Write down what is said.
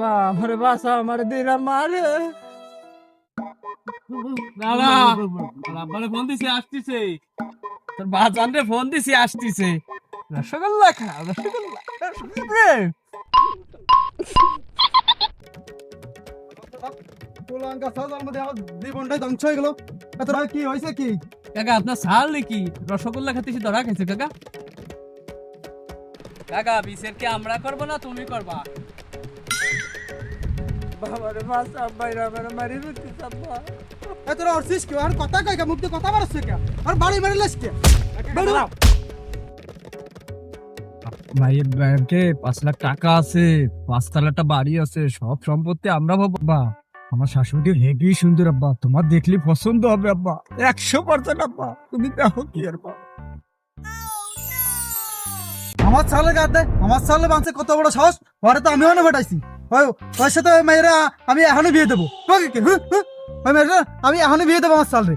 আব্বা আমারে বাসা আমারে দিরা মারে। দাদা আব্বারে ফোন দিছি আসতিছে, তোর বাজান রে ফোন দিছি আসতিছে। রসগোল্লা খা রসগোল্লা। পোলাঙ্কা সাজার মধ্যে আমার জীবনটাই ধ্বংস হয়ে গেল। এতটা কি হয়েছে কি? কাকা আপনার সাল নাকি রসগোল্লা খাইতেছি ধরা খাইছে কাকা? কাকা বিসের কি আমরা করব না তুমি করবা? বাবারে বাসা বাইরে আমারে মারি দিতে আব্বা। এতটা অর্থিস কি? আর কথা কয় কে? মুখ দিয়ে কথা বাড়ছে কে? আর বাড়ি মেরে লাস কে? বেরো। ভাইয়ের ব্যাংকে 5 লাখ টাকা আছে, 5 তলাটা বাড়ি আছে, সব সম্পত্তি আমরা পাবো। আব্বা আমার শাশুড়ি হেভি সুন্দর আব্বা, তোমার দেখলে পছন্দ হবে আব্বা, 100% আব্বা, তুমি দেখো কি আর বাবা। আমার সালে গাতে আমার সালে বাঁচে কত বড় সাহস, পরে তো আমিও না ফাটাইছি। ওর সাথে ওই মেয়েরা আমি এখনই বিয়ে দেবো। ওকে কি? ওই মেয়েরা আমি এখনই বিয়ে দেবো আমার সালে।